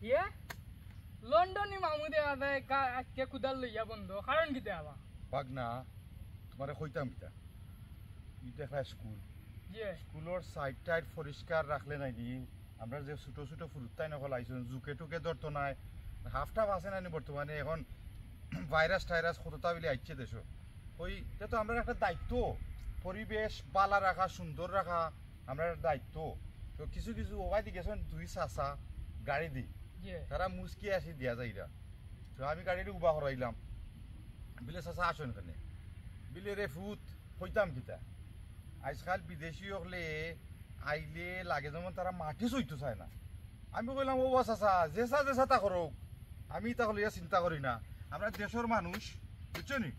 ইয়ে লন্ডনে মামু দেওয়া যায় আজকে কুদাল লইয়া বন্ধ কারণ কি দেওয়া পাগনা তোমারে কইতাম কিতা এটা একটা স্কুল জি স্কুলের সাইড টাইড পরিষ্কার রাখলে নাই নি আমরা যে ছোট ছোট ফুরুতাই নকল আইসুন জুকে টুকে ধরতো নাই হাফটা আছে না বর্তমানে এখন ভাইরাস টাইরাস কতটা বলে আইছে দেশ ওই এটা তো আমরা একটা দায়িত্ব পরিবেশ বালা রাখা সুন্দর রাখা আমরা একটা দায়িত্ব তো কিছু কিছু ওবাই দি গেছেন দুই চাষা গাড়ি দি জি তারা মুসকি আসি দিয়া যাইরা তো আমি গাড়িটি উবা হরাইলাম বিলে চাষা আসেন কেন বিলে রে ফুট হইতাম কিতা আজকাল বিদেশি হলে আইলে লাগে যেমন তারা মাটি চইতে চায় না আমি কইলাম ও চাচা জেসা জেসা তা করুক আমি তা হলে চিন্তা করি না আমরা দেশের মানুষ বুঝছো নি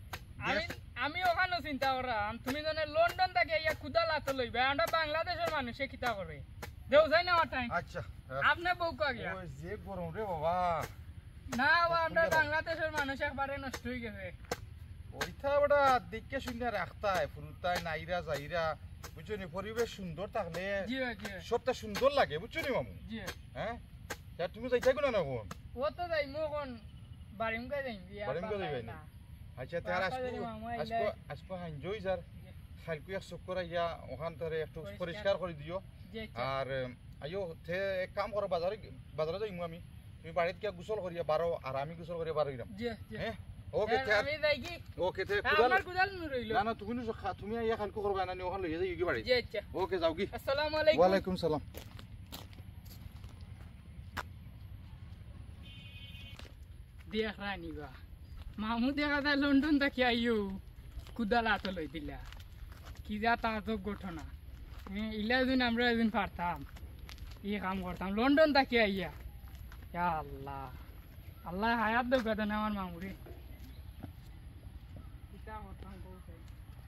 আমি ওখানে চিন্তা করাম তুমি জানে লন্ডন থেকে ইয়া কুদাল হাতে লইবে আমরা বাংলাদেশের মানুষে কিতা করে দেও যাই না আমার টাইম আচ্ছা আপনি বউ কা গিয়া ওই যে গরম রে বাবা না ও আমরা বাংলাদেশের মানুষ একবারে নষ্ট হয়ে গেছে ওইটা বড়া দেখে শুনে রাখতায় ফুরুতায় নাইরা যাইরা বুঝছো নি পরিবেশ সুন্দর থাকলে জি জি সবটা সুন্দর লাগে বুঝছো নি মামু জি হ্যাঁ তা তুমি যাইতা কোনা না কোন ও তো যাই মো কোন বারিমকা যাই বিয়া বারিমকা যাইবে না আচ্ছা তার আজকে হাইঞ্জই যার খালকু এক চক্কর আইয়া ওখান থেকে একটু পরিষ্কার করে দিও আর আইও তে এক কাম করো বাজারে যাইমু আমি তুমি বাড়িতে কে গোসল করিয়া বারো আর আমি গোসল করিয়া বারো গেলাম হ্যাঁ ওকে আমি যাই কি ওকে তে আমার কুদাল नु রইলো না না তুমি আইয়া খালকু করবা না ওখান লইয়া যাই কি বাড়ি জি আচ্ছা ওকে যাও কি আসসালামু আলাইকুম ওয়া আলাইকুম সালাম দেখ রানি বা মামু দেখা যায় লন্ডন থেকে আইও কুদাল হাতে লই দিলা কি যা তাজব ঘটনা ইলা দিন আমরা একদিন পারতাম ই কাম করতাম লন্ডন থেকে আইয়া ইয়া আল্লাহ আল্লাহ হায়াত দেব কথা না আমার মামুরে কিতা করতাম